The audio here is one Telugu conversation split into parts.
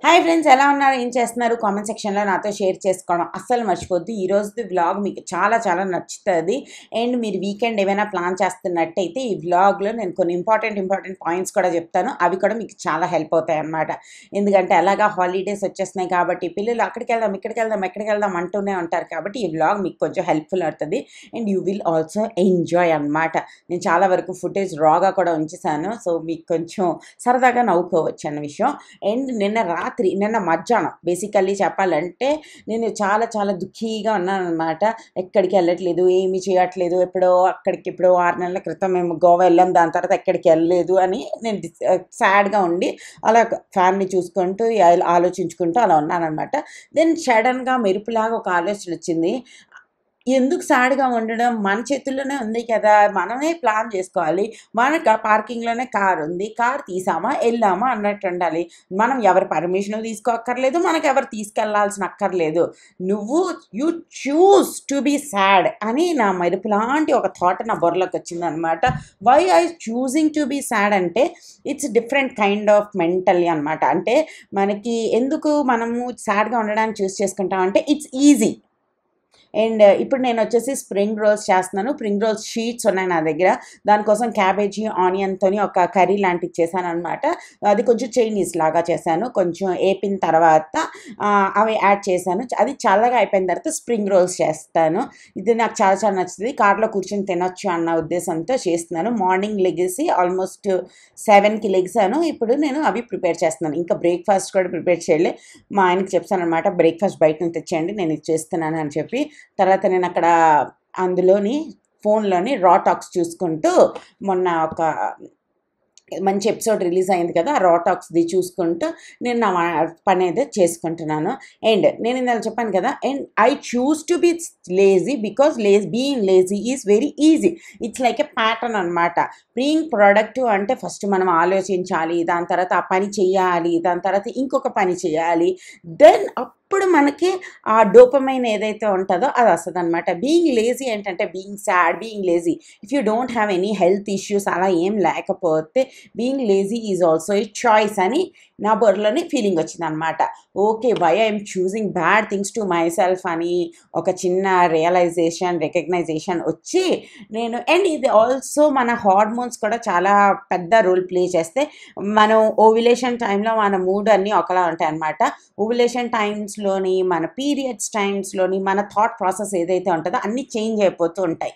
హాయ్ ఫ్రెండ్స్, ఎలా ఉన్నారు? ఏం చేస్తున్నారు? కామెంట్ సెక్షన్లో నాతో షేర్ చేసుకోవడం అస్సలు మర్చిపోద్దు. ఈరోజు వ్లాగ్ మీకు చాలా చాలా నచ్చుతుంది. అండ్ మీరు వీకెండ్ ఏమైనా ప్లాన్ చేస్తున్నట్టయితే ఈ వ్లాగ్లో నేను కొన్ని ఇంపార్టెంట్ పాయింట్స్ కూడా చెప్తాను. అవి కూడా మీకు చాలా హెల్ప్ అవుతాయి అన్నమాట. ఎందుకంటే అలాగా హాలిడేస్ వచ్చేస్తున్నాయి కాబట్టి పిల్లలు అక్కడికి వెళ్దాం అంటూనే ఉంటారు. కాబట్టి ఈ వ్లాగ్ మీకు కొంచెం హెల్ప్ఫుల్ అవుతుంది. And you will also enjoy అన్నమాట. నేను చాలా వరకు ఫుటేజ్ రాగా కూడా ఉంచేసాను. సో మీకు కొంచెం సరదాగా నవ్వుకోవచ్చు అన్న విషయం. అండ్ నిన్న మధ్యాహ్నం బేసికల్లీ చెప్పాలంటే నేను చాలా చాలా దుఃఖీగా ఉన్నాను అనమాట. ఎక్కడికి వెళ్ళట్లేదు, ఏమీ చేయట్లేదు. ఎప్పుడో 6 నెలల క్రితం మేము గోవా వెళ్ళాం, దాని తర్వాత ఎక్కడికి వెళ్ళలేదు అని నేను సాడ్గా ఉండి అలా ఫ్యామిలీ చూసుకుంటూ ఆలోచించుకుంటూ అలా ఉన్నాను అనమాట. దెన్ సడన్గా మెరుపులాగా ఒక ఆలోచన వచ్చింది. ఎందుకు సాడ్గా ఉండడం, మన చేతుల్లోనే ఉంది కదా, మనమే ప్లాన్ చేసుకోవాలి. మన పార్కింగ్లోనే కార్ ఉంది, కార్ తీసామా వెళ్ళామా అన్నట్టు ఉండాలి. మనం ఎవరి పర్మిషన్ తీసుకోక్కర్లేదు, మనకు ఎవరు తీసుకెళ్లాల్సిన అక్కర్లేదు. You choose to be sad అని నా మెరుపు లాంటి ఒక థాట్ నా బుర్రలోకి వచ్చింది అనమాట. Why I choosing to be sad అంటే it's different kind of mentally అనమాట. అంటే మనకి ఎందుకు మనము సాడ్గా ఉండడానికి చూస్ చేసుకుంటాం అంటే ఇట్స్ ఈజీ. అండ్ ఇప్పుడు నేను వచ్చేసి స్ప్రింగ్ రోల్స్ చేస్తున్నాను. స్ప్రింగ్ రోల్స్ షీట్స్ ఉన్నాయి నా దగ్గర. దానికోసం క్యాబేజీ ఆనియన్తో ఒక కర్రీ లాంటిది చేశాను అనమాట. అది కొంచెం చైనీస్ లాగా చేశాను. కొంచెం వేపిన తర్వాత అవి యాడ్ చేశాను. అది చల్లగా అయిపోయిన తర్వాత స్ప్రింగ్ రోల్స్ చేస్తాను. ఇది నాకు చాలా చాలా నచ్చుతుంది. కార్లో కూర్చొని తినొచ్చు అన్న ఉద్దేశంతో చేస్తున్నాను. మార్నింగ్ లెగిసి ఆల్మోస్ట్ 7కి లెగిసాను. ఇప్పుడు నేను అవి ప్రిపేర్ చేస్తున్నాను. ఇంకా బ్రేక్ఫాస్ట్ కూడా ప్రిపేర్ చేయలే. మా ఆయనకి చెప్తాను అనమాట, బ్రేక్ఫాస్ట్ బయట నుంచి తెచ్చేయండి, నేను ఇది చేస్తున్నాను అని చెప్పి. తర్వాత నేను అక్కడ అందులోని ఫోన్లోని రా టాక్స్ చూసుకుంటూ మొన్న ఒక మంచి ఎపిసోడ్ రిలీజ్ అయింది కదా, ఆ రా టాక్స్ది చూసుకుంటూ నేను నా పని అయితే చేసుకుంటున్నాను. అండ్ నేను ఇందాక చెప్పాను కదా, and I choose to be lazy because being lazy is very easy. It's like a pattern అనమాట. బీయింగ్ ప్రొడక్టివ్ అంటే ఫస్ట్ మనం ఆలోచించాలి, దాని తర్వాత ఆ పని చేయాలి, దాని తర్వాత ఇంకొక పని చేయాలి. దెన్ అప్పుడు మనకి ఆ డోపమైన్ ఏదైతే ఉంటుందో అది వస్తుంది అనమాట. బీయింగ్ లేజీ ఏంటంటే being sad, being lazy if you don't have any health issues అలా ఏం లేకపోతే being lazy is also a choice అని నా బుర్రలోని ఫీలింగ్ వచ్చింది అనమాట. Okay, why I'm choosing bad things to myself అని ఒక చిన్న రికగ్నైజేషన్ వచ్చి నేను. అండ్ ఇది ఆల్సో మన హార్మోన్స్ కూడా చాలా పెద్ద రోల్ ప్లే చేస్తే. మనం ఓవ్యులేషన్ టైంలో మన మూడ్ అన్నీ ఒకలా ఉంటాయి అన్నమాట. ఓవ్యులేషన్ టైమ్స్లోని, మన పీరియడ్స్ టైమ్స్లోని మన థాట్ ప్రాసెస్ ఏదైతే ఉంటుందో అన్నీ చేంజ్ అయిపోతూ ఉంటాయి.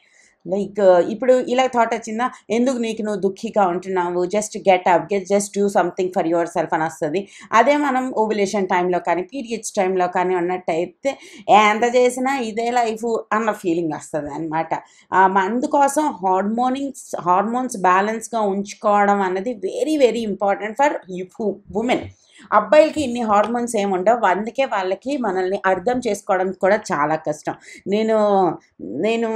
లైక్ ఇప్పుడు ఇలా థాట్ వచ్చిందా, ఎందుకు నువ్వు దుఃఖిగా ఉంటున్నావు, just do something for your self అని వస్తుంది. అదే మనం ఓవ్యులేషన్ టైంలో కానీ పీరియడ్స్ టైంలో కానీ ఉన్నట్టయితే ఎంత చేసినా ఇదే లైఫ్ అన్న ఫీలింగ్ వస్తుంది అనమాట. అందుకోసం హార్మోన్స్ బ్యాలెన్స్గా ఉంచుకోవడం అన్నది very very important for women. అబ్బాయిలకి ఇన్ని హార్మోన్స్ ఏముండవు, అందుకే వాళ్ళకి మనల్ని అర్థం చేసుకోవడం కూడా చాలా కష్టం. నేను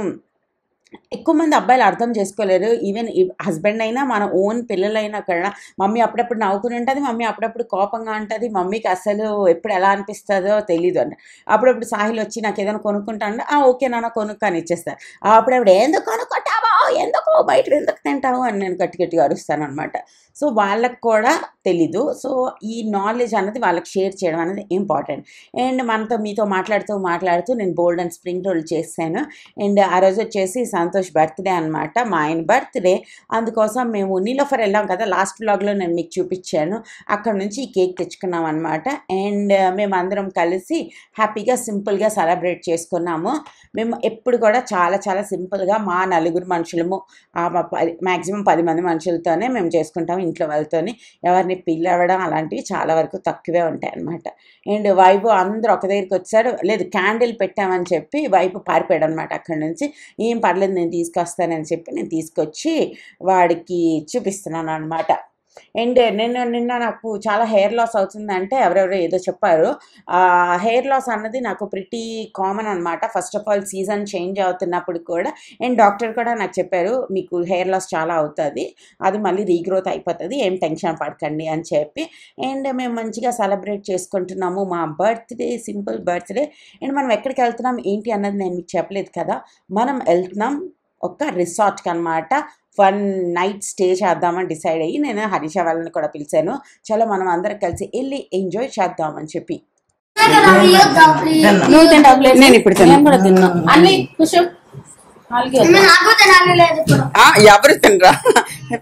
ఎక్కువ మంది అబ్బాయిలు అర్థం చేసుకోలేరు. ఈవెన్ హస్బెండ్ అయినా, మన ఓన్ పిల్లలైనా కూడా మమ్మీ అప్పుడప్పుడు నవ్వుకుని ఉంటుంది, మమ్మీ అప్పుడప్పుడు కోపంగా ఉంటుంది, మమ్మీకి అసలు ఎప్పుడు ఎలా అనిపిస్తుందో తెలీదు అంట. అప్పుడప్పుడు సాహిల్ వచ్చి నాకు ఏదైనా కొనుక్కుంటా అంటే ఓకే నాన్న కొనుక్కొని ఇచ్చేస్తారు. అప్పుడప్పుడు ఎందుకు కొనుక్కుంటావో, ఎందుకు బయట ఎందుకు తింటావు అని నేను గట్టిగా అరుస్తాను అనమాట. సో వాళ్ళకు కూడా తెలీదు. సో ఈ నాలెడ్జ్ అన్నది వాళ్ళకి షేర్ చేయడం అనేది ఇంపార్టెంట్. అండ్ మీతో మాట్లాడుతూ నేను బోల్డ్ అండ్ స్ప్రింగ్ రోల్ చేశాను. అండ్ ఆ రోజు వచ్చేసి సంతోష్ బర్త్డే అనమాట, మా ఆయన బర్త్డే. అందుకోసం మేము నీలోఫర్ వెళ్ళాం కదా, లాస్ట్ వ్లాగ్లో నేను మీకు చూపించాను. అక్కడ నుంచి ఈ కేక్ తెచ్చుకున్నాం అనమాట. అండ్ మేమందరం కలిసి హ్యాపీగా సింపుల్గా సెలబ్రేట్ చేసుకున్నాము. మేము ఎప్పుడు కూడా చాలా చాలా సింపుల్గా మా నలుగురు మనుషులము, మ్యాక్సిమం 10 మంది మనుషులతోనే మేము చేసుకుంటాము. ఇంట్లో వాళ్ళతోని ఎవరిని పిలవడం అలాంటివి చాలా వరకు తక్కువే ఉంటాయి అన్నమాట. అండ్ వైపు అందరూ ఒక దగ్గరికి వచ్చారు. లేదు, క్యాండిల్ పెట్టామని చెప్పి వైపు పారిపోయాడు అనమాట అక్కడి నుంచి. ఏం పర్లేదు నేను తీసుకొస్తానని చెప్పి నేను తీసుకొచ్చి వాడికి చూపిస్తున్నాను అనమాట. అండ్ నిన్న నాకు చాలా హెయిర్ లాస్ అవుతుందంటే ఎవరెవరో ఏదో చెప్పారు. హెయిర్ లాస్ అన్నది నాకు ప్రిటీ కామన్ అనమాట. First of all season change అవుతున్నప్పుడు కూడా. అండ్ డాక్టర్ కూడా నాకు చెప్పారు, మీకు హెయిర్ లాస్ చాలా అవుతుంది, అది మళ్ళీ రీగ్రోత్ అయిపోతుంది, ఏం టెన్షన్ పడకండి అని చెప్పి. అండ్ మేము మంచిగా సెలబ్రేట్ చేసుకుంటున్నాము మా బర్త్డే, సింపుల్ బర్త్డే. అండ్ మనం ఎక్కడికి వెళ్తున్నాం ఏంటి అన్నది నేను మీకు చెప్పలేదు కదా. మనం వెళ్తున్నాం ఒక రిసార్ట్కి అనమాట 1 నైట్ స్టే చేద్దామని డిసైడ్ అయ్యి నేను హరీష వాళ్ళని కూడా పిలిచాను. చలో మనం అందరం కలిసి వెళ్ళి ఎంజాయ్ చేద్దామని చెప్పి. నేను ఇప్పుడు ఎవరు తినరా,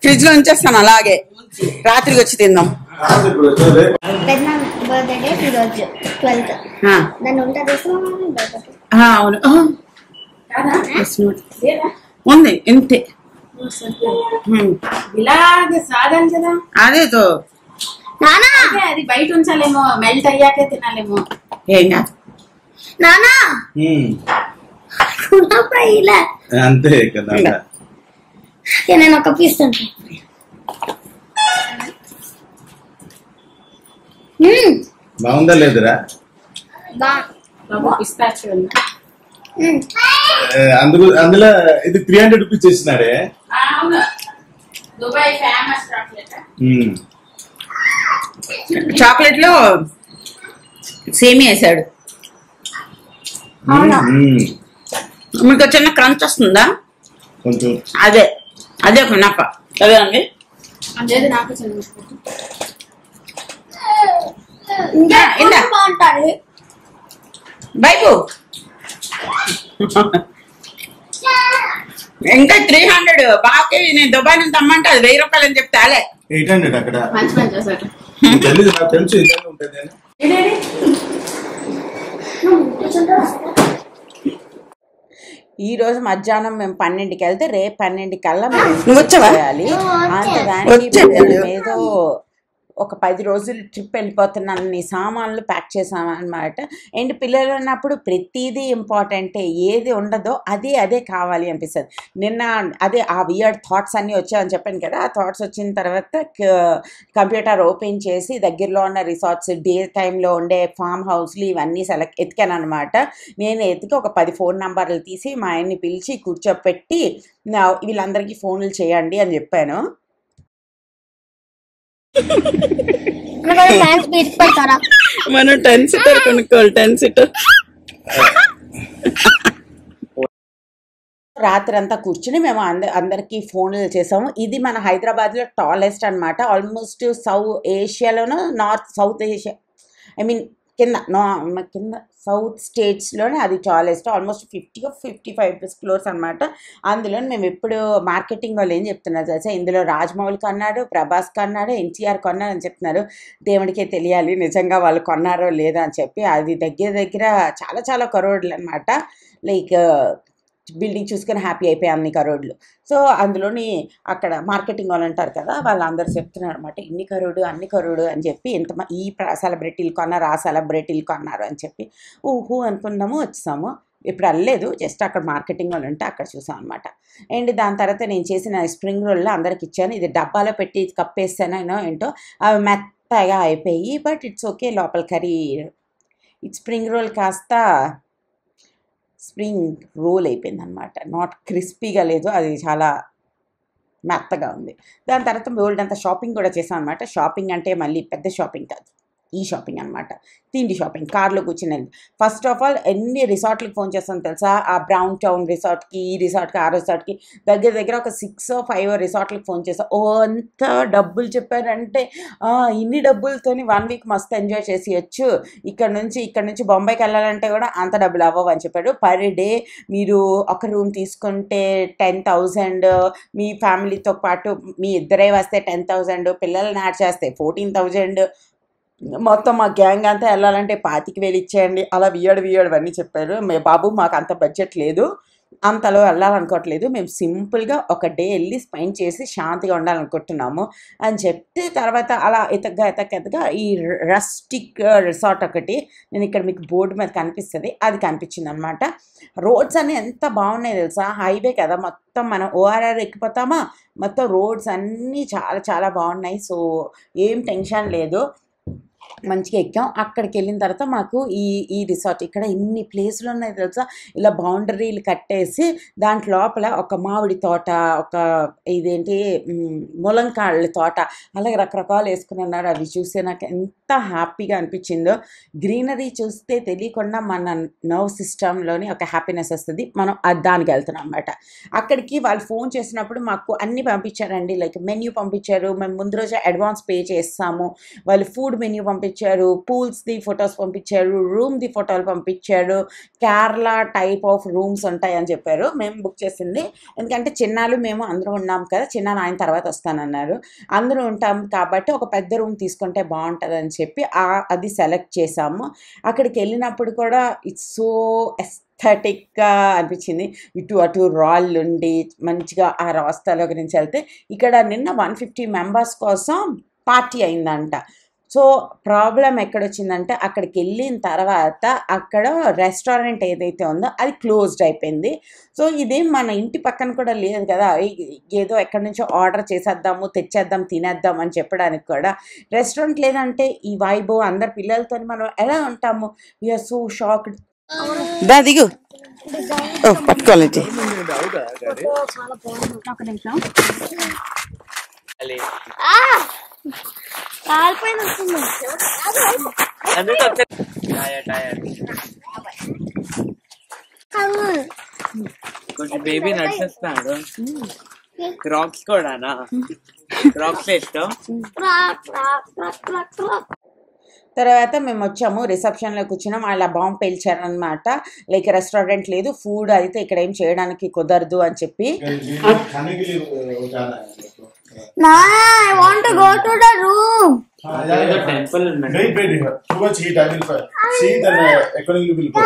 ఫ్రిడ్జ్ లో ఉంచేస్తాను అలాగే, రాత్రికి వచ్చి తిందాం. అవును ఉంది ఇంతే, ఇలాగే సాగాలి కదా. అదే అది బయట ఉంచాలేమో, మెల్ట్ అయ్యాకే తినాలేమో. ఏం కాదు అంతే కదా. నేను ఒక పీస్ బాగుందా లేదురా? అందులో ఇది 300 రూపీస్ చేసినాడే. దుబాయ్ ఫేమస్ చాక్లెట్ లో సేమి వేసాడు. మీకు చిన్న క్రంచ్ వస్తుందా కొంచెం? అదే అదే నాకు అదే అండి. బాగుంటుంది బైకు ఇంకా 300 బాకి నేను దుబాయ్ నుంచి అమ్మంటే అది 1000 రూపాయలు అని చెప్తే అలే 800 అక్కడ. నాకు తెలుసు ఇదే ఉంటుంది. ఈ రోజు మధ్యాహ్నం మేము 12కి వెళ్తే రేపు 12 కల్లా మేము చేయాలి. అంత దానికి ఏదో ఒక 10 రోజులు ట్రిప్ వెళ్ళిపోతున్నాను, నీ సామాన్లు ప్యాక్ చేసామన్నమాట. అండ్ పిల్లలు ఉన్నప్పుడు ప్రతిదీ ఇంపార్టెంటే, ఏది ఉండదో అదే కావాలి అనిపిస్తుంది. నిన్న అదే ఆ వియర్డ్ థాట్స్ అన్నీ వచ్చాయని చెప్పాను కదా, ఆ థాట్స్ వచ్చిన తర్వాత కంప్యూటర్ ఓపెన్ చేసి దగ్గరలో ఉన్న రిసార్ట్స్, డే టైంలో ఉండే ఫామ్ హౌస్లు ఇవన్నీ ఎతికాను అనమాట. నేను ఎతికి ఒక 10 ఫోన్ నెంబర్లు తీసి మా ఆయన్ని పిలిచి కూర్చోపెట్టి వీళ్ళందరికీ ఫోన్లు చేయండి అని చెప్పాను. మనం 10 సీటర్ కొనుక్కోవాలి. 10 సీటర్ రాత్రి అంతా కూర్చుని మేము అందరికీ ఫోన్లు చేసాము. ఇది మన హైదరాబాద్లో టాలెస్ట్ అనమాట. ఆల్మోస్ట్ ఏషియాలోనూ సౌత్ ఏషియా, ఐ మీన్ కింద సౌత్ స్టేట్స్లోనే అది టాలెస్ట్. ఆల్మోస్ట్ 55 ఫ్లోర్స్ అనమాట. అందులో మేము ఎప్పుడు మార్కెటింగ్ వాళ్ళు ఏం చెప్తున్నారు తెలుసా, ఇందులో రాజమౌళి కొన్నాడు, ప్రభాస్ కొన్నాడు, ఎన్టీఆర్ కొన్నాడు అని చెప్తున్నారు. దేవుడికే తెలియాలి నిజంగా వాళ్ళు కొన్నారో లేదో అని చెప్పి. అది దగ్గర చాలా చాలా కరోడ్లు అనమాట. లైక్ బిల్డింగ్ చూసుకొని హ్యాపీ అయిపోయాయి అన్ని కరోడ్లు. సో అందులోని అక్కడ మార్కెటింగ్ వాళ్ళు అంటారు కదా, వాళ్ళందరూ చెప్తున్నారు అనమాట, ఇన్ని కరోడు అన్ని కరోడు అని చెప్పి, ఈ సెలబ్రిటీలు కొన్నారు, ఆ సెలబ్రిటీలు కొన్నారు అని చెప్పి ఊహు అనుకున్నాము, వచ్చాము. ఇప్పుడు వెళ్ళలేదు, జస్ట్ అక్కడ మార్కెటింగ్ వాళ్ళు ఉంటే అక్కడ చూసాం అనమాట. అండ్ దాని తర్వాత నేను చేసిన స్ప్రింగ్ రోల్లో అందరికి ఇచ్చాను. ఇది డబ్బాలో పెట్టి కప్పేస్తానో ఏంటో అవి మెత్తగా అయిపోయి, బట్ ఇట్స్ ఓకే. లోపల కర్రీ స్ప్రింగ్ రోల్ కాస్త స్ప్రింగ్ రోల్ అయిపోయింది అనమాట. నాట్ క్రిస్పీగా లేదు, అది చాలా మెత్తగా ఉంది. దాని తర్వాత బోల్డ్ అంతా షాపింగ్ కూడా చేసాం అనమాట. షాపింగ్ అంటే మళ్ళీ పెద్ద షాపింగ్ కాదు, ఈ షాపింగ్ అనమాట, తిండి షాపింగ్. కార్లో కూర్చునేది. ఫస్ట్ ఆఫ్ ఆల్ ఎన్ని రిసార్ట్లకు ఫోన్ చేస్తాను తెలుసా, ఆ బ్రౌన్ టౌన్ రిసార్ట్కి, ఈ రిసార్ట్కి, ఆ రిసార్ట్కి, దగ్గర ఒక 6 or 5 రిసార్ట్లకు ఫోన్ చేస్తాను. అంత డబ్బులు చెప్పారంటే ఇన్ని డబ్బులతోని 1 వీక్ మస్తు ఎంజాయ్ చేసేయచ్చు. ఇక్కడ నుంచి బొంబాయికి వెళ్ళాలంటే కూడా అంత డబ్బులు అవ్వవు అని చెప్పాడు. పర్ డే మీరు ఒక రూమ్ తీసుకుంటే 10,000, మీ ఫ్యామిలీతో పాటు మీ ఇద్దరే వస్తే 10,000, పిల్లల్ని యాడ్ చేస్తే 14,000, మొత్తం మా గ్యాంగ్ అంతా వెళ్ళాలంటే 25,000 ఇచ్చేయండి. అలా వియర్డ్ అన్నీ చెప్పారు. బాబు మాకు అంత బడ్జెట్ లేదు, అంతలో వెళ్ళాలనుకోవట్లేదు, మేము సింపుల్గా ఒక డే వెళ్ళి స్పెండ్ చేసి శాంతిగా ఉండాలనుకుంటున్నాము అని చెప్తే, తర్వాత అలా ఎతగ్గా ఈ రస్టిక్ రిసార్ట్ ఒకటి, నేను ఇక్కడ మీకు బోర్డు మీద కనిపిస్తుంది, అది కనిపించింది అనమాట. రోడ్స్ అన్నీ ఎంత బాగున్నాయి తెలుసా, హైవే కదా మొత్తం, మనం ఓఆర్ఆర్ ఎక్కిపోతామా, మొత్తం రోడ్స్ అన్నీ చాలా చాలా బాగున్నాయి. సో ఏం టెన్షన్ లేదు, మంచిగా ఎక్కాం. అక్కడికి వెళ్ళిన తర్వాత మాకు ఈ రిసార్ట్ ఇక్కడ ఇన్ని ప్లేసులు ఉన్నాయి తెలుసా, ఇలా బౌండరీలు కట్టేసి దాంట్ లోపల ఒక మామిడి తోట, ఒక ఇదేంటి ములంకాళ్ళ తోట, అలాగే రకరకాలు వేసుకుని ఉన్నారు. అవి చూస్తే నాకు ఎంత హ్యాపీగా అనిపించిందో. గ్రీనరీ చూస్తే తెలియకుండా మన నర్వ్ సిస్టంలోని ఒక హ్యాపీనెస్ వస్తుంది. మనం దానికి వెళ్తున్నాం అనమాట. అక్కడికి వాళ్ళు ఫోన్ చేసినప్పుడు మాకు అన్నీ పంపించారండి. లైక్ మెన్యూ పంపించారు, మేము ముందు రోజు అడ్వాన్స్ పే చేస్తాము. వాళ్ళు ఫుడ్ మెన్యూ పంపించారు, పూల్స్ది ఫొటోస్ పంపించారు, రూమ్ది ఫోటోలు పంపించారు. కేరళ టైప్ ఆఫ్ రూమ్స్ ఉంటాయని చెప్పారు. మేము బుక్ చేసింది ఎందుకంటే చిన్నాలు మేము అందరూ ఉన్నాం కదా, చిన్న ఆయన తర్వాత వస్తానన్నారు. అందరూ ఉంటాం కాబట్టి ఒక పెద్ద రూమ్ తీసుకుంటే బాగుంటుందని చెప్పి అది సెలెక్ట్ చేసాము. అక్కడికి వెళ్ళినప్పుడు కూడా ఇట్స్ సో ఎస్థెటిక్గా అనిపించింది. ఇటు అటు రాళ్ళు ఉండి మంచిగా ఆ రాస్తాల గురించి వెళ్తే ఇక్కడ నిన్న 150 మెంబర్స్ కోసం పార్టీ అయిందంట. సో ప్రాబ్లం ఎక్కడొచ్చిందంటే అక్కడికి వెళ్ళిన తర్వాత అక్కడ రెస్టారెంట్ ఏదైతే ఉందో అది క్లోజ్డ్ అయిపోయింది. సో ఇదేం మన ఇంటి పక్కన కూడా లేదు కదా, ఏదో ఎక్కడి నుంచో ఆర్డర్ చేసేద్దాము, తెచ్చేద్దాం, తినేద్దాం అని చెప్పడానికి కూడా రెస్టారెంట్ లేదంటే ఈ వైబ్ అందరి పిల్లలతో మనం ఎలా ఉంటాము? We're so shocked. దిగు పట్టుకోవాలి. కొంచెం బేబీ నడిచేస్తాడు. క్రాక్స్ కూడానా? క్రాక్స్ ఇష్టం. తర్వాత మేము వచ్చాము, రిసెప్షన్లో కూర్చున్నాం. అలా బాంబు పేల్చారనమాట. లైక్ రెస్టారెంట్ లేదు, ఫుడ్ అయితే ఇక్కడ ఏం చేయడానికి కుదరదు అని చెప్పి. I want to go to the room. Temple too much heat. I will see then accordingly you will go.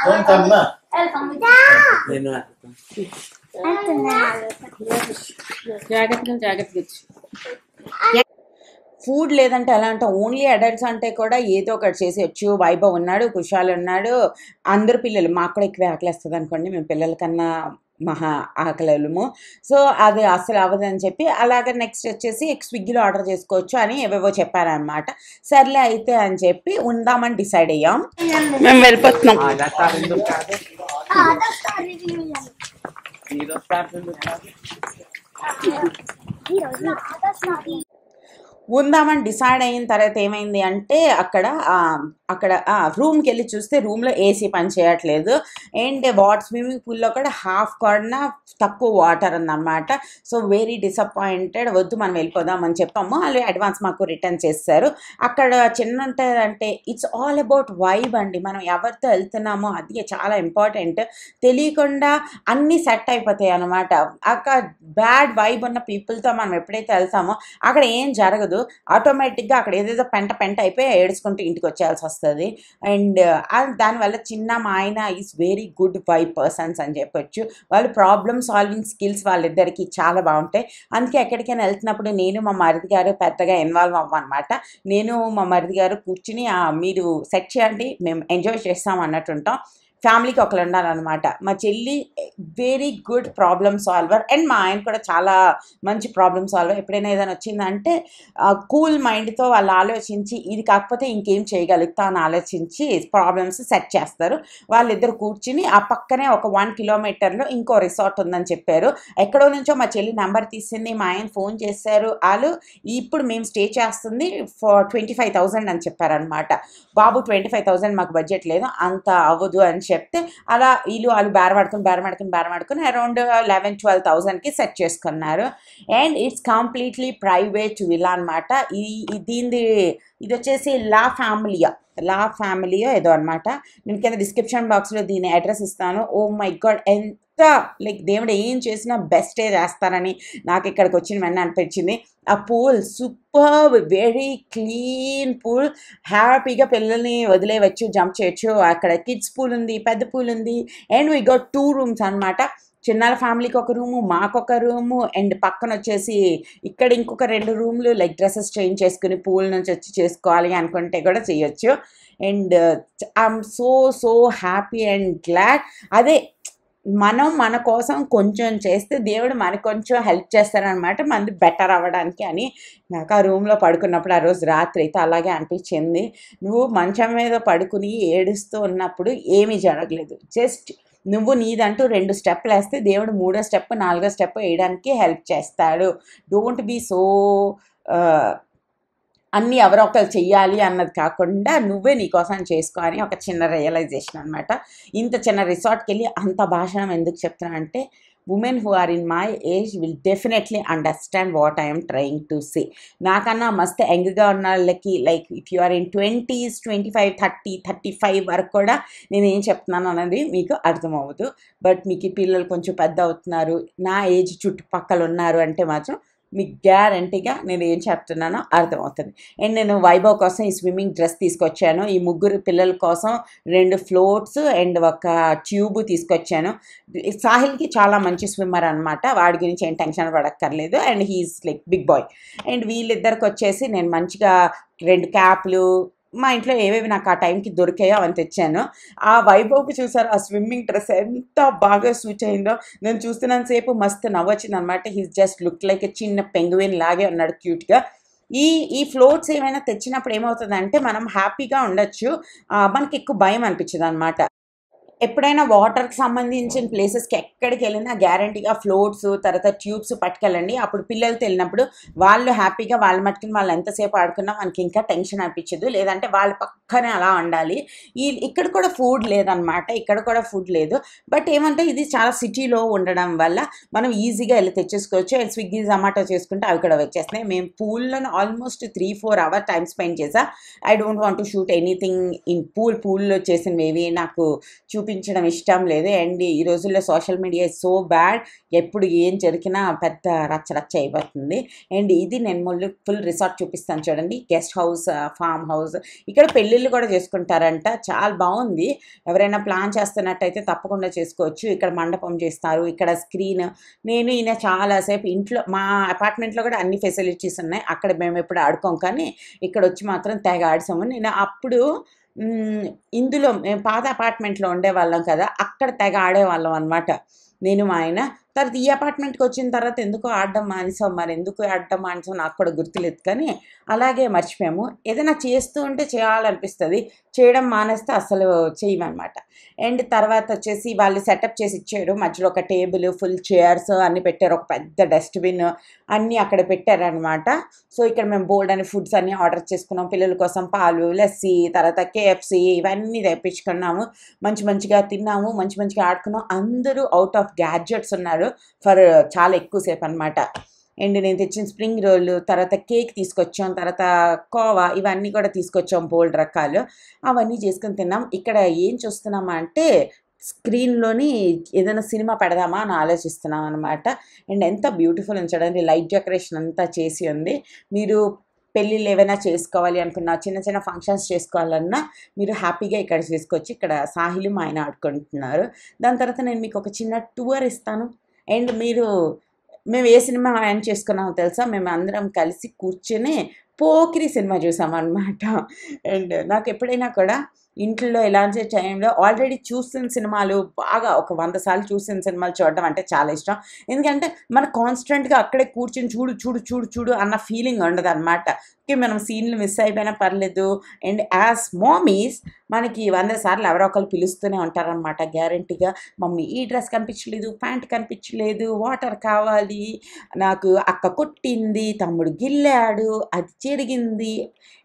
Don't come na. నేను జాగ్రత్తగా ఫుడ్ లేదంటే ఎలా అంటే ఓన్లీ అడల్ట్స్ అంటే కూడా ఏదో ఒకటి చేసేయచ్చు. వైభవ్ ఉన్నాడు, కుషాల్ ఉన్నాడు, అందరు పిల్లలు. మాకు కూడా ఎక్కువ ఆకలిస్తుంది అనుకోండి, మేము పిల్లల కన్నా మహా ఆకలేము. సో అది అసలు అవ్వదని చెప్పి అలాగే నెక్స్ట్ వచ్చేసి స్విగ్గీలో ఆర్డర్ చేసుకోవచ్చు అని ఏవేవో చెప్పారనమాట. సర్లే అయితే అని చెప్పి ఉందామని డిసైడ్ అయ్యాం. మేము వెళ్ళిపోతున్నాం. ఉందామని డిసైడ్ అయిన తర్వాత ఏమైంది అంటే అక్కడ రూమ్కి వెళ్ళి చూస్తే రూమ్లో ఏసీ పని చేయట్లేదు. అండ్ స్విమ్మింగ్ పూల్లో కూడా హాఫ్ కన్నా తక్కువ వాటర్ ఉందన్నమాట. So very disappointed. వద్దు మనం వెళ్ళిపోదాం అని చెప్పాము. వాళ్ళు అడ్వాన్స్ మాకు రిటర్న్ చేస్తారు. అక్కడ చిన్న ఉంటుందంటే ఇట్స్ ఆల్ అబౌట్ వైబ్ అండి. మనం ఎవరితో వెళ్తున్నామో అది చాలా ఇంపార్టెంట్. తెలియకుండా అన్నీ సెట్ అయిపోతాయి అనమాట. అక్కడ బ్యాడ్ వైబ్ ఉన్న పీపుల్తో మనం ఎప్పుడైతే వెళ్తామో అక్కడ ఏం జరగదు. ఆటోమేటిక్గా అక్కడ ఏదేదో పెంట అయిపోయి ఏడ్చుకుంటూ ఇంటికి వచ్చేయాల్సి వస్తుంది. అండ్ దానివల్ల చిన్న మా ఆయన is very good vibe persons అని చెప్పొచ్చు. వాళ్ళు ప్రాబ్లమ్ సాల్వింగ్ స్కిల్స్ వాళ్ళిద్దరికి చాలా బాగుంటాయి. అందుకే ఎక్కడికైనా వెళ్తున్నప్పుడు నేను మా మరిది గారు పెద్దగా ఇన్వాల్వ్ అవ్వమన్నమాట. నేను మా మరిది గారు కూర్చుని మీరు సెట్ చేయండి, మేము ఎంజాయ్ చేస్తాం అన్నట్టుంటాం. ఫ్యామిలీకి ఒకరు ఉండాలన్నమాట. మా చెల్లి very good problem solver and మా ఆయన కూడా చాలా మంచి ప్రాబ్లమ్ సాల్వర్. ఎప్పుడైనా ఏదైనా వచ్చిందంటే కూల్ మైండ్తో వాళ్ళు ఆలోచించి ఇది కాకపోతే ఇంకేం చేయగలుగుతా అని ఆలోచించి ప్రాబ్లమ్స్ సెట్ చేస్తారు. వాళ్ళిద్దరు కూర్చుని ఆ పక్కనే ఒక 1 కిలోమీటర్లో ఇంకో రిసార్ట్ ఉందని చెప్పారు. ఎక్కడో నుంచో మా చెల్లి నెంబర్ తీసింది, మా ఆయన ఫోన్ చేశారు. వాళ్ళు ఇప్పుడు మేము స్టే చేస్తుంది ఫర్ 25,000 అని చెప్పారనమాట. బాబు 25,000 మాకు బడ్జెట్ లేదు, అంత అవ్వదు అని చెప్తే అలా వాళ్ళు బేరమాడుకుని అరౌండ్ 11-12,000కి సెట్ చేసుకున్నారు. అండ్ ఇట్స్ కంప్లీట్లీ ప్రైవేట్ విలా అనమాట. ఇది వచ్చేసి లా ఫ్యామిలీయో ఏదో అనమాట. నేను కింద డిస్క్రిప్షన్ బాక్స్లో దీని అడ్రస్ ఇస్తాను. ఓ మై గాడ్, ఎంత లైక్ దేవుడు ఏం చేసినా బెస్టే చేస్తారని నాకు ఇక్కడికి వచ్చిన వెంటనే అనిపించింది. ఆ pool super, very clean pool. హ్యాపీగా పిల్లల్ని వదిలేయవచ్చు, జంప్ చేయొచ్చు. అక్కడ కిడ్స్ పూల్ ఉంది, పెద్ద పూల్ ఉంది. అండ్ వీ గట్ 2 రూమ్స్ అనమాట. చిన్నాల ఫ్యామిలీకి ఒక రూము, మాకొక రూము. అండ్ పక్కన వచ్చేసి ఇక్కడ ఇంకొక 2 రూమ్లు. లైక్ డ్రెస్సెస్ చేంజ్ చేసుకుని పూల్ నుంచి వచ్చి చేసుకోవాలి అనుకుంటే కూడా చేయొచ్చు. And I'm so happy and glad. అదే మనం మన కోసం కొంచెం చేస్తే దేవుడు మనకు కొంచెం హెల్ప్ చేస్తారనమాట, మనది బెటర్ అవ్వడానికి అని. నాకు ఆ రూమ్లో పడుకున్నప్పుడు ఆ రోజు రాత్రి అయితే అలాగే అనిపించింది. నువ్వు మంచం మీద పడుకుని ఏడుస్తూ ఉన్నప్పుడు ఏమీ జరగలేదు. జస్ట్ నువ్వు నీదంటూ 2 స్టెప్పులు వేస్తే దేవుడు 3వ స్టెప్ 4వ స్టెప్ వేయడానికి హెల్ప్ చేస్తాడు. డోంట్ బీ సో అన్నీ ఎవరో ఒకరు చెయ్యాలి అన్నది కాకుండా నువ్వే నీకోసం చేసుకో అని ఒక చిన్న రియలైజేషన్ అనమాట. ఇంత చిన్న రిసార్ట్కి వెళ్ళి అంత భాషణం ఎందుకు చెప్తున్నా అంటే women who are in my age will definitely understand what I'm trying to say. నాకన్నా మస్తు యంగ్గా ఉన్న వాళ్ళకి like if you are in 20s 25 30 35 వరకు కూడా నేను ఏం చెప్తున్నాను అన్నది మీకు అర్థమవుదు. బట్ మీకు పిల్లలు కొంచెం పెద్ద అవుతున్నారు, నా ఏజ్ చుట్టుపక్కల ఉన్నారు అంటే మాత్రం మీకు గ్యారంటీగా నేను ఏం చెప్తున్నానో అర్థమవుతుంది. అండ్ నేను వైభవ్ కోసం ఈ స్విమ్మింగ్ డ్రెస్ తీసుకొచ్చాను. ఈ ముగ్గురు పిల్లల కోసం 2 ఫ్లోట్స్ అండ్ ఒక ట్యూబ్ తీసుకొచ్చాను. సాహిల్కి చాలా మంచి స్విమ్మర్ అనమాట, వాడి గురించి ఏం టెన్షన్ పడక్కర్లేదు. And he's like big boy. And వీళ్ళిద్దరికి వచ్చేసి నేను మంచిగా 2 క్యాప్లు మా ఇంట్లో ఏవేవి నాకు ఆ టైంకి దొరికాయో అవన్నీ తెచ్చాను. ఆ వైభవ్కి చూసారు ఆ స్విమ్మింగ్ డ్రెస్ ఎంత బాగా సూట్ అయిందో. నేను చూస్తున్నంతసేపు మస్తు నవ్వొచ్చింది అనమాట. హీస్ జస్ట్ లుక్ లైక్ చిన్న పెంగువిన్ లాగే ఉన్నాడు క్యూట్గా. ఈ ఫ్లోట్స్ ఏమైనా తెచ్చినప్పుడు ఏమవుతుందంటే మనం హ్యాపీగా ఉండొచ్చు, మనకి ఎక్కువ భయం అనిపించదు అనమాట. ఎప్పుడైనా వాటర్కి సంబంధించిన ప్లేసెస్కి ఎక్కడికి వెళ్ళినా గ్యారంటీగా ఫ్లోట్స్ తర్వాత ట్యూబ్స్ పట్టుకెళ్ళండి. అప్పుడు పిల్లలతో వెళ్ళినప్పుడు వాళ్ళు హ్యాపీగా వాళ్ళ మట్టుకుని వాళ్ళు ఎంతసేపు ఆడుకున్నా మనకి ఇంకా టెన్షన్ అనిపించదు. లేదంటే వాళ్ళ పక్కనే అలా ఉండాలి. ఇక్కడ కూడా ఫుడ్ లేదనమాట, ఇక్కడ కూడా ఫుడ్ లేదు. బట్ ఏమంటే ఇది చాలా సిటీలో ఉండడం వల్ల మనం ఈజీగా వెళ్ళి తెచ్చేసుకోవచ్చు. అండ్ స్విగ్గీ జొమాటో చేసుకుంటే అవి కూడా వచ్చేస్తున్నాయి. మేము పూల్లో ఆల్మోస్ట్ 3-4 అవర్స్ టైం స్పెండ్ చేసా. I don't want to shoot anything in పూల్లో చేసినవి నాకు చూపించడం ఇష్టం లేదు. అండ్ ఈ రోజుల్లో social media is so bad, ఎప్పుడు ఏం జరిగినా పెద్ద రచ్చ అయిపోతుంది. అండ్ ఇది నేను ఫుల్ రిసార్ట్ చూపిస్తాను చూడండి. గెస్ట్ హౌస్, ఫామ్ హౌస్, ఇక్కడ పెళ్ళిళ్ళు కూడా చేసుకుంటారంట. చాలా బాగుంది. ఎవరైనా ప్లాన్ చేస్తున్నట్టయితే తప్పకుండా చేసుకోవచ్చు. ఇక్కడ మండపం చేస్తారు, ఇక్కడ స్క్రీన్. నేను ఈయన చాలాసేపు ఇంట్లో మా అపార్ట్మెంట్లో కూడా అన్ని ఫెసిలిటీస్ ఉన్నాయి. అక్కడ మేము ఎప్పుడు ఆడుకోం, కానీ ఇక్కడ వచ్చి మాత్రం తెగ ఆడిసాము. నేను అప్పుడు ఇందులో మేము పాత అపార్ట్మెంట్లో ఉండేవాళ్ళం కదా, అక్కడ తెగ ఆడేవాళ్ళం అనమాట నేను మా ఆయన. తర్వాత ఈ అపార్ట్మెంట్కి వచ్చిన తర్వాత ఎందుకో ఆడడం మానేసాం. మరి ఎందుకు ఆడడం మానేసాం నాకు కూడా గుర్తులేదు, కానీ అలాగే మర్చిపోయాము. ఏదైనా చేస్తూ ఉంటే చేయాలనిపిస్తుంది, చేయడం మానేస్తే అసలు చేయమన్నమాట. అండ్ తర్వాత వచ్చేసి వాళ్ళు సెటప్ చేసి ఇచ్చారు. మధ్యలో ఒక టేబుల్, ఫుల్ చైర్స్ అన్నీ పెట్టారు, ఒక పెద్ద డస్ట్బిన్ అన్నీ అక్కడ పెట్టారనమాట. సో ఇక్కడ మేము బోల్డ్ అని ఫుడ్స్ అన్నీ ఆర్డర్ చేసుకున్నాం. పిల్లల కోసం పాలు, లస్సీ, తర్వాత KFC ఇవన్నీ తెప్పించుకున్నాము. మంచిగా తిన్నాము, మంచిగా ఆడుకున్నాం. అందరూ అవుట్ ఆఫ్ గ్యాడ్జెట్స్ ఉన్నారు ఫర్ చాలా ఎక్కువసేపు అనమాట. అండ్ నేను తెచ్చిన స్ప్రింగ్ రోల్, తర్వాత కేక్ తీసుకొచ్చాం, తర్వాత కోవా ఇవన్నీ కూడా తీసుకొచ్చాం, బోల్డ్ రకాలు. అవన్నీ చేసుకొని తిన్నాం. ఇక్కడ ఏం చూస్తున్నామా అంటే స్క్రీన్లోని ఏదైనా సినిమా పెడదామా అని ఆలోచిస్తున్నాం అనమాట. అండ్ ఎంత బ్యూటిఫుల్ ఉంచడానికి లైట్ డెకరేషన్ అంతా చేసి ఉంది. మీరు పెళ్ళిళ్ళు ఏవైనా చేసుకోవాలి అనుకున్నా, చిన్న ఫంక్షన్స్ చేసుకోవాలన్నా మీరు హ్యాపీగా ఇక్కడ చేసుకోవచ్చు. ఇక్కడ సాహిల్ మా ఆయన ఆడుకుంటున్నారు. దాని తర్వాత నేను మీకు ఒక చిన్న టూర్ ఇస్తాను. అండ్ మేము ఏ సినిమా ఆయన చేసుకున్నామో తెలుసా? మేము అందరం కలిసి కూర్చొని పోకిరి సినిమా చూసామన్నమాట. అండ్ నాకు ఎప్పుడైనా కూడా ఇంట్లో ఇలాంటి టైంలో ఆల్రెడీ చూసిన సినిమాలు బాగా ఒక 100 సార్లు చూసిన సినిమాలు చూడడం అంటే చాలా ఇష్టం. ఎందుకంటే మనకు కాన్స్టెంట్గా అక్కడే కూర్చొని చూడు అన్న ఫీలింగ్ ఉండదు అనమాట. మనం సీన్లు మిస్ అయిపోయినా పర్లేదు. అండ్ యాజ్ మామీస్ మనకి 100 సార్లు ఎవరో ఒకరు పిలుస్తూనే ఉంటారనమాట గ్యారంటీగా. మమ్మీ ఈ డ్రెస్ కనిపించలేదు, ప్యాంట్ కనిపించలేదు, వాటర్ కావాలి, నాకు అక్క కొట్టింది, తమ్ముడు గిల్లాడు, అది జరిగింది,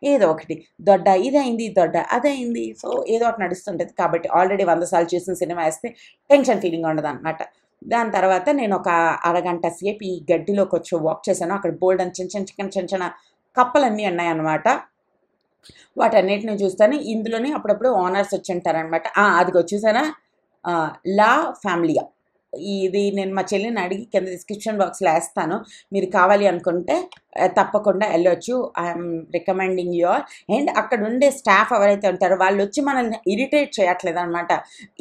ఏదో ఒకటి, దొడ్డ ఇదైంది, దొడ్డ అదైంది. సో ఏదో ఒకటి నడుస్తుంటుంది. కాబట్టి ఆల్రెడీ 100 సార్లు చూసిన సినిమా వేస్తే టెన్షన్ ఫీలింగ్ ఉండదు అనమాట. దాని తర్వాత నేను ఒక అరగంట సేపు ఈ గడ్డిలోకి వచ్చి వాక్ చేశాను. అక్కడ బోల్డ్ అని చిన్న కప్పలన్నీ ఉన్నాయన్నమాట. వాటన్నిటిని చూస్తాను. ఇందులోనే అప్పుడప్పుడు ఓనర్స్ వచ్చి ఉంటారనమాట. అదిగో చూసారా, లా ఫ్యామిలియా. ఇది నేను మా చెల్లిని అడిగి కింద డిస్క్రిప్షన్ బాక్స్లో వేస్తాను. మీరు కావాలి అనుకుంటే తప్పకుండా వెళ్ళొచ్చు. I'm recommending you all. And అక్కడ ఉండే స్టాఫ్ ఎవరైతే ఉంటారో వాళ్ళు వచ్చి మనల్ని ఇరిటేట్ చేయట్లేదు అనమాట.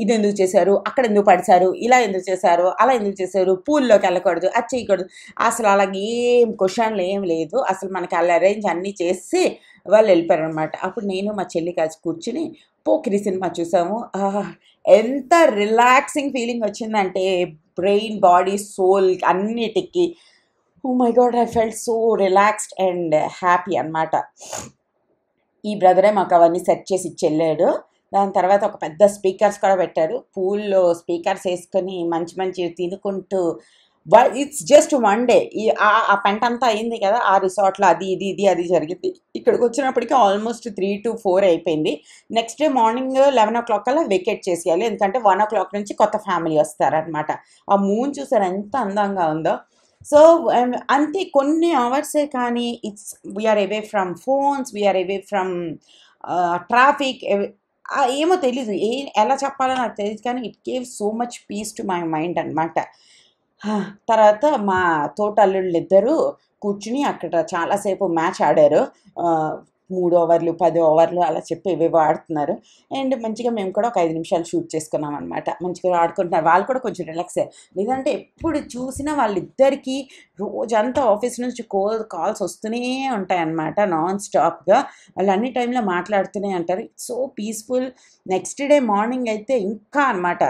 ఇది ఎందుకు చేశారు, అక్కడ ఎందుకు పడిచారు, ఇలా ఎందుకు చేశారు, అలా ఎందుకు చేశారు, పూల్లోకి వెళ్ళకూడదు, అది చేయకూడదు, అసలు అలాగే ఏం క్వశ్చన్లు ఏం లేదు. అసలు మనకి అలా అరేంజ్ అన్నీ చేసి వాళ్ళు వెళ్ళిపోయారు అనమాట. అప్పుడు నేను మా చెల్లి కలిసి కూర్చుని పోకిరి సినిమా చూసాము. ఎంత రిలాక్సింగ్ ఫీలింగ్ వచ్చిందంటే బ్రెయిన్, బాడీ, సోల్ అన్నిటికీ. Oh my god, I felt so relaxed and happy అనమాట. ఈ బ్రదరే మాకు అవన్నీ సెట్ చేసి ఇచ్చెళ్ళాడు. దాని తర్వాత ఒక పెద్ద స్పీకర్స్ కూడా పెట్టారు. పూల్లో స్పీకర్స్ వేసుకొని మంచి తినుకుంటూ ఇట్స్ జస్ట్ 1 డే. ఆ పెంట అంతా అయింది కదా ఆ రిసార్ట్లో, అది జరిగింది. ఇక్కడికి వచ్చినప్పటికీ ఆల్మోస్ట్ 3 to 4 అయిపోయింది. నెక్స్ట్ డే మార్నింగ్ 11 o'clock కల్లా వెకేట్ చేసేయాలి, ఎందుకంటే 1 o'clock నుంచి కొత్త ఫ్యామిలీ వస్తారనమాట. ఆ మూన్ చూసారు ఎంత అందంగా ఉందో. సో అంతే, కొన్ని అవర్సే కానీ we're away from phones, we're away from traffic. ఏమో తెలీదు, ఎలా చెప్పాలో నాకు తెలియదు, కానీ it gave so much peace to my mind అనమాట. తర్వాత మా తోటల్లుళ్ళిద్దరూ కూర్చుని అక్కడ చాలాసేపు మ్యాచ్ ఆడారు. 3 ఓవర్లు 10 ఓవర్లు అలా చెప్పి ఇవేవో ఆడుతున్నారు. అండ్ మంచిగా మేము కూడా ఒక 5 నిమిషాలు షూట్ చేసుకున్నాం అనమాట. మంచిగా ఆడుకుంటున్నారు, వాళ్ళు కూడా కొంచెం రిలాక్స్ అయ్యారు. లేదంటే ఎప్పుడు చూసినా వాళ్ళిద్దరికీ రోజంతా ఆఫీస్ నుంచి కాల్స్ వస్తూనే ఉంటాయన్నమాట నాన్ స్టాప్గా. వాళ్ళు అన్ని టైంలో మాట్లాడుతూనే ఉంటారు. It's so peaceful. Next day morning అయితే ఇంకా అనమాట.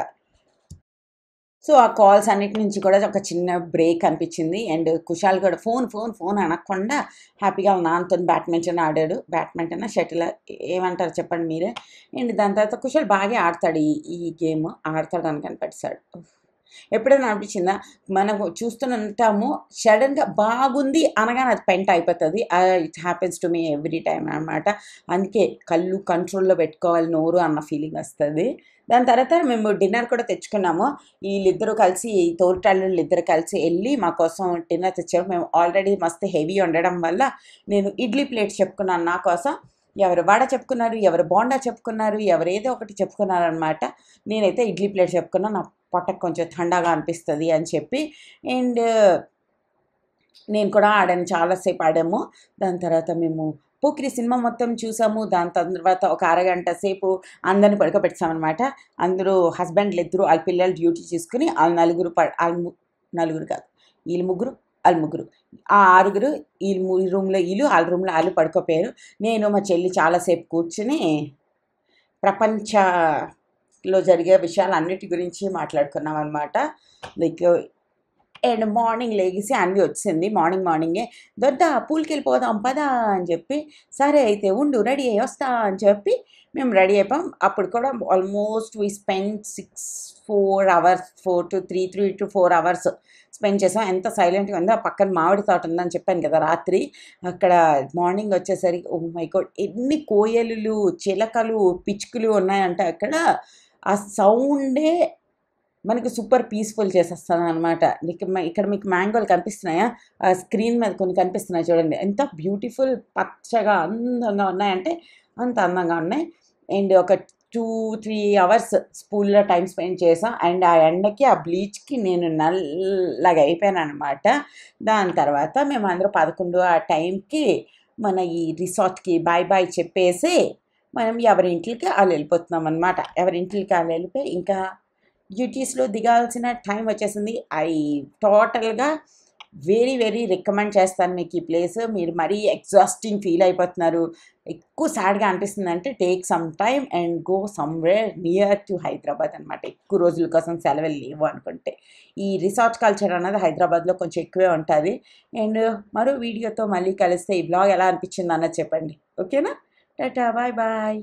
సో ఆ కాల్స్ అన్నిటి నుంచి కూడా ఒక చిన్న బ్రేక్ అనిపించింది. అండ్ కుషాల్ కూడా ఫోన్ అనకుండా హ్యాపీగా వాళ్ళ నాన్నతో బ్యాడ్మింటన్ ఆడాడు. బ్యాడ్మింటన్ షటిల్ ఏమంటారు చెప్పండి మీరే. అండ్ దాని తర్వాత కుషాల్ బాగా ఆడతాడు ఈ గేమ్, ఆడతాడు అని కనిపెట్టాడు. ఎప్పుడైనా అనిపించిందా, మనం చూస్తుంటాము సడన్గా బాగుంది అనగానే అది పెంట అయిపోతుంది. It happens to me every time అనమాట. అందుకే కళ్ళు కంట్రోల్లో పెట్టుకోవాలి నోరు అన్న ఫీలింగ్ వస్తుంది. దాని తర్వాత మేము డిన్నర్ కూడా తెచ్చుకున్నాము. వీళ్ళిద్దరూ కలిసి, తోటల్లుళ్ళు ఇద్దరు కలిసి వెళ్ళి మా కోసం డిన్నర్ తెచ్చారు. మేము ఆల్రెడీ మస్తు హెవీ ఉండడం వల్ల నేను ఇడ్లీ ప్లేట్స్ చెప్పుకున్నాను నా కోసం. ఎవరు వడ చెప్పుకున్నారు, ఎవరు బోండా చెప్పుకున్నారు, ఎవరు ఏదో ఒకటి చెప్పుకున్నారు అనమాట. నేనైతే ఇడ్లీ ప్లేట్ చెప్పుకున్నాను, నా పొట్టకు కొంచెం ఠండాగా అనిపిస్తుంది అని చెప్పి. అండ్ నేను కూడా ఆడాను, చాలాసేపు ఆడాము. దాని తర్వాత మేము పోకిరి సినిమా మొత్తం చూసాము. దాని తర్వాత ఒక అరగంట సేపు అందరిని పడుకోబెట్టామన్నమాట. అందరూ హస్బెండ్లు ఇద్దరు వాళ్ళ పిల్లలు డ్యూటీ చేసుకుని వాళ్ళు నలుగురు కాదు, వీళ్ళు ముగ్గురు వాళ్ళు ముగ్గురు, ఆ 6గురు వీళ్ళు రూమ్లో వాళ్ళ రూమ్లో వాళ్ళు పడుకోపోయారు. నేను మా చెల్లి చాలాసేపు కూర్చుని ప్రపంచంలో జరిగే విషయాలు అన్నిటి గురించి మాట్లాడుకున్నాం అనమాట. లైక్ అండ్ మార్నింగ్ లేగిసి అన్వి వచ్చింది. మార్నింగే దొడ్డ పూల్కి వెళ్ళిపోదాం పదా అని చెప్పి, సరే అయితే ఉండు రెడీ అయ్యి వస్తా అని చెప్పి మేము రెడీ అయిపోయాం. అప్పుడు కూడా almost we spend 4 hours 3 to 4 hours spend చేసాం. ఎంత సైలెంట్గా ఉందో. ఆ పక్కన మామిడి తోట ఉందని చెప్పాను కదా రాత్రి. అక్కడ మార్నింగ్ వచ్చేసరికి ఓ మై గాడ్ ఎన్ని కోయలులు, చిలకలు, పిచ్చుకలు ఉన్నాయంటే అక్కడ ఆ సౌండే మనకి సూపర్ పీస్ఫుల్ చేసేస్తుంది అనమాట. ఇక్కడ మీకు మ్యాంగోలు కనిపిస్తున్నాయా, స్క్రీన్ మీద కొన్ని కనిపిస్తున్నాయి చూడండి, ఎంత బ్యూటిఫుల్ పచ్చగా అందంగా ఉన్నాయంటే అంత అందంగా ఉన్నాయి. అండ్ ఒక 2-3 hours స్కూల్లో టైం స్పెండ్ చేసాం. అండ్ ఆ ఎండకి ఆ బ్లీచ్కి నేను నల్లగా అయిపోయాను అనమాట. దాని తర్వాత మేము అందరూ 11 ఆ టైంకి మన ఈ రిసార్ట్కి బాయ్ చెప్పేసి మనం ఎవరింటికి వాళ్ళు వెళ్ళిపోతున్నాం అనమాట. ఎవరింటికి వాళ్ళు వెళ్ళిపోయి ఇంకా డ్యూటీస్లో దిగాల్సిన టైం వచ్చేసింది. టోటల్గా వెరీ రికమెండ్ చేస్తాను మీకు ఈ ప్లేస్. మీరు మరీ ఎగ్జాస్టింగ్ ఫీల్ అయిపోతున్నారు, ఎక్కువ సాడ్గా అనిపిస్తుంది అంటే take some time and go somewhere near to Hyderabad అనమాట. ఎక్కువ రోజుల కోసం సెలవులు లేవు అనుకుంటే ఈ రిసార్ట్ కల్చర్ అన్నది హైదరాబాద్లో కొంచెం ఎక్కువే ఉంటుంది. అండ్ మరో వీడియోతో మళ్ళీ కలిస్తే ఈ బ్లాగ్ ఎలా అనిపించింది అన్నది చెప్పండి. ఓకేనా? టాటా బాయ్.